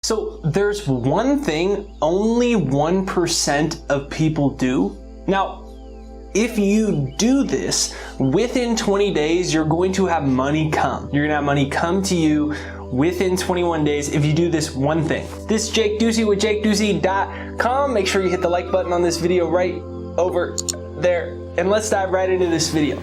So there's one thing only 1% of people do. Now, if you do this, within 20 days, you're going to have money come. You're gonna have money come to you within 21 days if you do this one thing. This is Jake Ducey with JakeDucey.com. Make sure you hit the like button on this video right over there, and let's dive right into this video.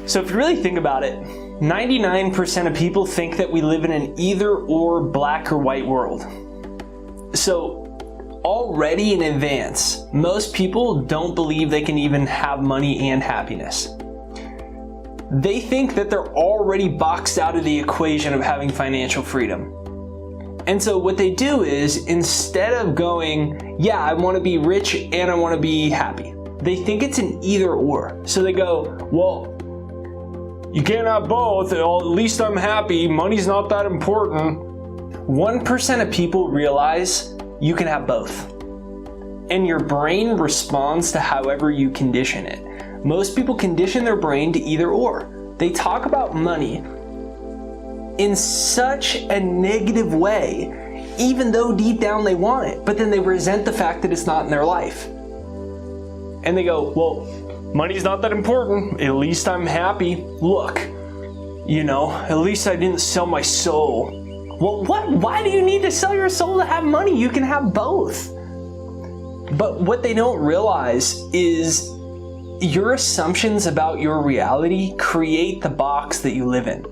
So if you really think about it, 99% of people think that we live in an either or black or white world. So already in advance, most people don't believe they can even have money and happiness. They think that they're already boxed out of the equation of having financial freedom. And so what they do is, instead of going, yeah, I want to be rich and I want to be happy, they think it's an either or. So they go, well, you can't have both. At least I'm happy. Money's not that important. 1% of people realize you can have both. And your brain responds to however you condition it. Most people condition their brain to either or. They talk about money in such a negative way, even though deep down they want it, but then they resent the fact that it's not in their life. And they go, well, money's not that important. At least I'm happy. Look, at least I didn't sell my soul. Well, what? Why do you need to sell your soul to have money? You can have both. But what they don't realize is your assumptions about your reality create the box that you live in.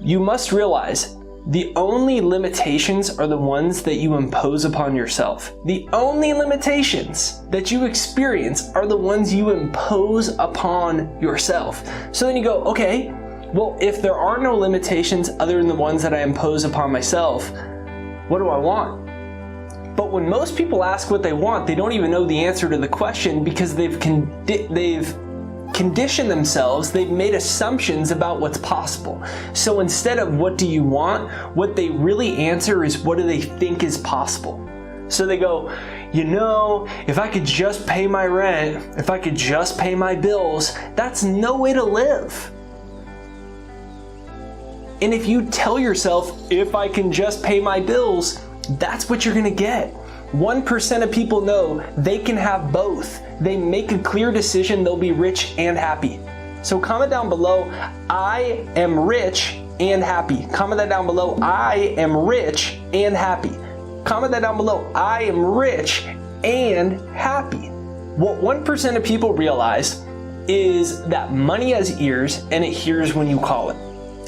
You must realize the only limitations are the ones that you impose upon yourself. The only limitations that you experience are the ones you impose upon yourself. So then you go, okay, well, if there are no limitations other than the ones that I impose upon myself, what do I want? But when most people ask what they want, they don't even know the answer to the question because they've conditioned themselves, they've made assumptions about what's possible. So instead of what do you want, what they really answer is what do they think is possible. So they go, if I could just pay my rent, if I could just pay my bills, that's no way to live. And if you tell yourself, if I can just pay my bills, that's what you're gonna get. 1% of people know they can have both. They make a clear decision they'll be rich and happy. So comment down below, I am rich and happy. Comment that down below, I am rich and happy. Comment that down below, I am rich and happy. What 1% of people realize is that money has ears and it hears when you call it.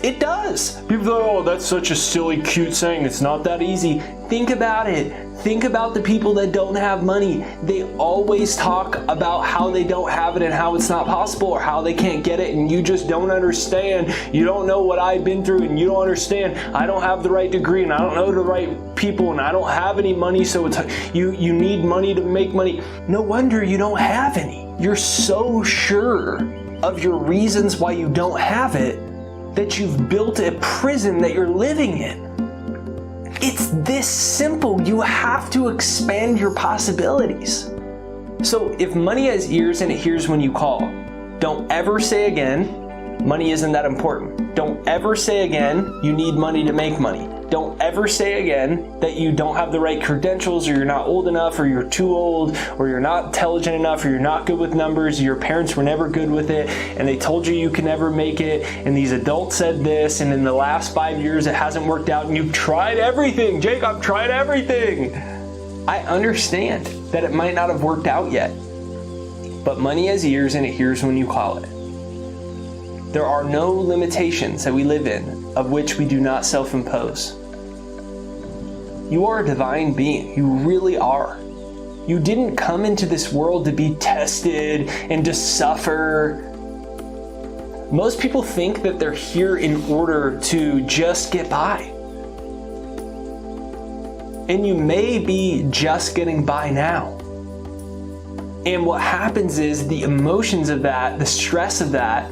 It does. People say, oh, that's such a silly, cute saying. It's not that easy. Think about it. Think about the people that don't have money. They always talk about how they don't have it and how it's not possible or how they can't get it, and you just don't understand. You don't know what I've been through, and you don't understand. I don't have the right degree, and I don't know the right people, and I don't have any money, so it's you need money to make money. No wonder you don't have any. You're so sure of your reasons why you don't have it that you've built a prison that you're living in. It's this simple. You have to expand your possibilities. So if money has ears and it hears when you call, don't ever say again, money isn't that important. Don't ever say again, you need money to make money. Don't ever say again that you don't have the right credentials, or you're not old enough, or you're too old, or you're not intelligent enough, or you're not good with numbers, your parents were never good with it, and they told you you can never make it, and these adults said this, and in the last 5 years it hasn't worked out, and you've tried everything. Jake, I've tried everything. I understand that it might not have worked out yet, but money has ears and it hears when you call it. There are no limitations that we live in of which we do not self-impose. You are a divine being. You really are. You didn't come into this world to be tested and to suffer. Most people think that they're here in order to just get by. And you may be just getting by now. And what happens is the emotions of that, the stress of that,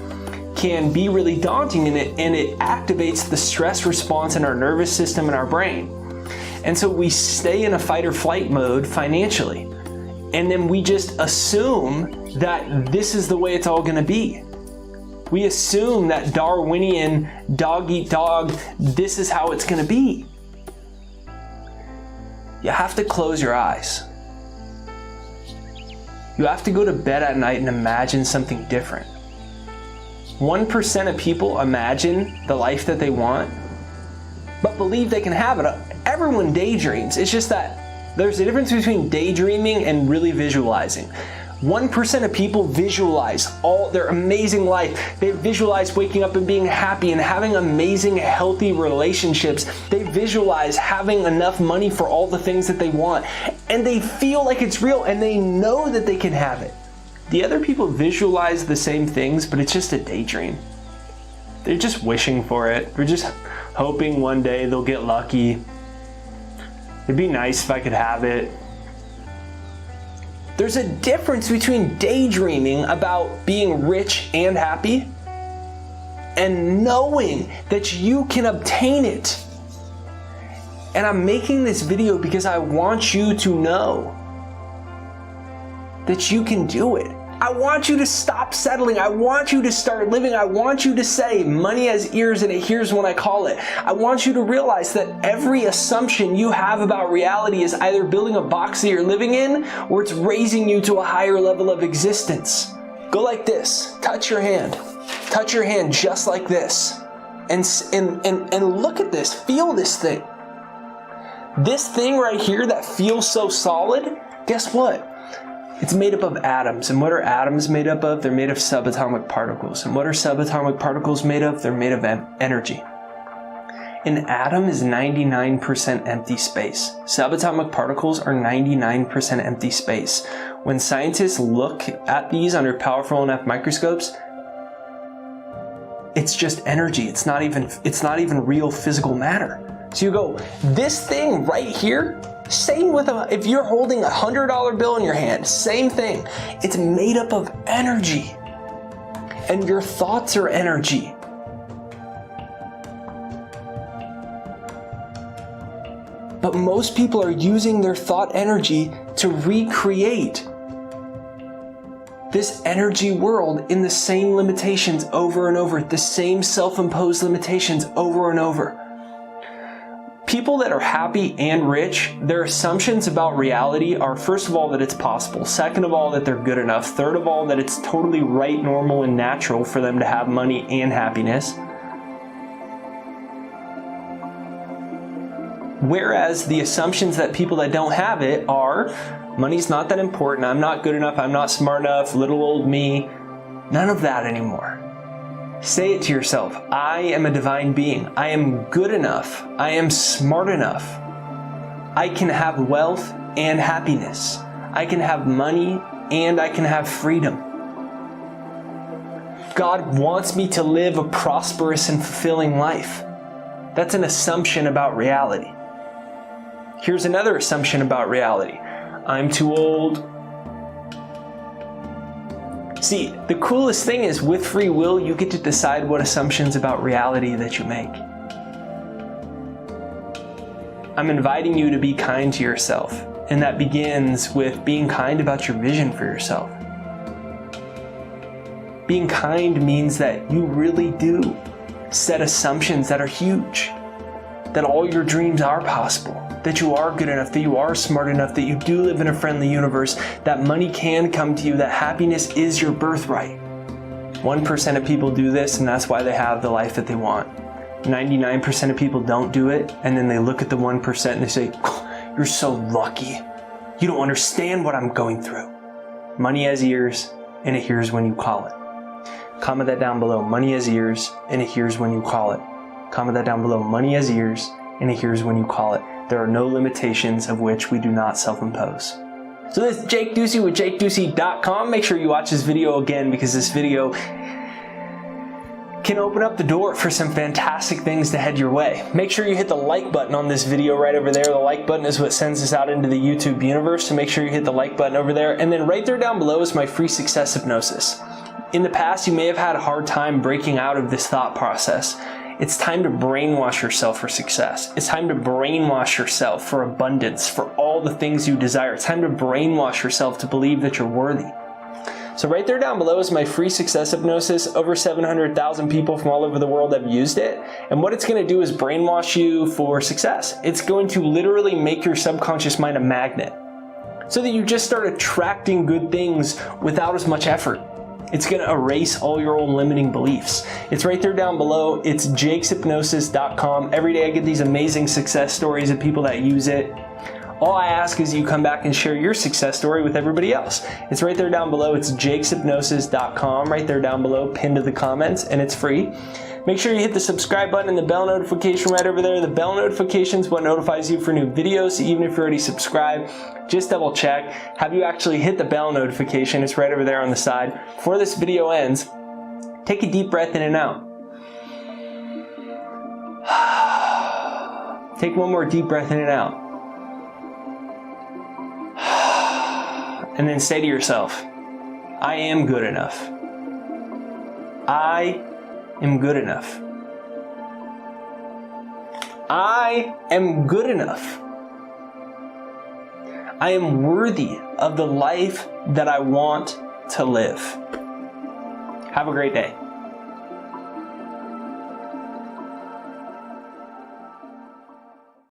can be really daunting, and it activates the stress response in our nervous system and our brain. And so we stay in a fight or flight mode financially. And then we just assume that this is the way it's all gonna be. We assume that Darwinian dog eat dog, this is how it's gonna be. You have to close your eyes. You have to go to bed at night and imagine something different. 1% of people imagine the life that they want, but believe they can have it. Everyone daydreams. It's just that there's a difference between daydreaming and really visualizing. 1% of people visualize all their amazing life. They visualize waking up and being happy and having amazing, healthy relationships. They visualize having enough money for all the things that they want. And they feel like it's real and they know that they can have it. The other people visualize the same things, but it's just a daydream. They're just wishing for it. They're just hoping one day they'll get lucky. It'd be nice if I could have it. There's a difference between daydreaming about being rich and happy and knowing that you can obtain it. And I'm making this video because I want you to know that you can do it. I want you to stop settling. I want you to start living. I want you to say, money has ears and it hears when I call it. I want you to realize that every assumption you have about reality is either building a box that you're living in or it's raising you to a higher level of existence. Go like this. Touch your hand. Touch your hand just like this. And look at this. Feel this thing. This thing right here that feels so solid, guess what? It's made up of atoms. And what are atoms made up of? They're made of subatomic particles. And what are subatomic particles made of? They're made of energy. An atom is 99% empty space. Subatomic particles are 99% empty space. When scientists look at these under powerful enough microscopes, it's just energy. It's not even real physical matter. So you go, this thing right here, same with if you're holding $100 bill in your hand, same thing. It's made up of energy. And your thoughts are energy. But most people are using their thought energy to recreate this energy world in the same limitations over and over, the same self-imposed limitations over and over. People that are happy and rich, their assumptions about reality are, first of all, that it's possible. Second of all, that they're good enough. Third of all, that it's totally right, normal, and natural for them to have money and happiness. Whereas the assumptions that people that don't have it are, money's not that important, I'm not good enough, I'm not smart enough, little old me. None of that anymore. Say it to yourself. I am a divine being. I am good enough. I am smart enough. I can have wealth and happiness. I can have money and I can have freedom. God wants me to live a prosperous and fulfilling life. That's an assumption about reality. Here's another assumption about reality. I'm too old. See, the coolest thing is with free will, you get to decide what assumptions about reality that you make. I'm inviting you to be kind to yourself, and that begins with being kind about your vision for yourself. Being kind means that you really do set assumptions that are huge, that all your dreams are possible, that you are good enough, that you are smart enough, that you do live in a friendly universe, that money can come to you, that happiness is your birthright. 1% of people do this, and that's why they have the life that they want. 99% of people don't do it, and then they look at the 1% and they say, oh, you're so lucky. You don't understand what I'm going through. Money has ears, and it hears when you call it. Comment that down below. Money has ears, and it hears when you call it. Comment that down below. Money has ears, and it hears when you call it. There are no limitations of which we do not self-impose. So this is Jake Ducey with JakeDucey.com. Make sure you watch this video again because this video can open up the door for some fantastic things to head your way. Make sure you hit the like button on this video right over there. The like button is what sends us out into the YouTube universe, so make sure you hit the like button over there. And then right there down below is my free success hypnosis. In the past, you may have had a hard time breaking out of this thought process. It's time to brainwash yourself for success. It's time to brainwash yourself for abundance, for all the things you desire. It's time to brainwash yourself to believe that you're worthy. So right there down below is my free success hypnosis. Over 700,000 people from all over the world have used it. And what it's going to do is brainwash you for success. It's going to literally make your subconscious mind a magnet so that you just start attracting good things without as much effort. It's going to erase all your old limiting beliefs. It's right there down below. It's jakeshypnosis.com. Every day I get these amazing success stories of people that use it. All I ask is you come back and share your success story with everybody else. It's right there down below. It's jakeshypnosis.com, right there down below, pinned to the comments, and it's free. Make sure you hit the subscribe button and the bell notification right over there. The bell notification is what notifies you for new videos. So even if you're already subscribed, just double check. Have you actually hit the bell notification? It's right over there on the side. Before this video ends, take a deep breath in and out. Take one more deep breath in and out. And then say to yourself, I am good enough. I am good enough. I am good enough. I am worthy of the life that I want to live. Have a great day.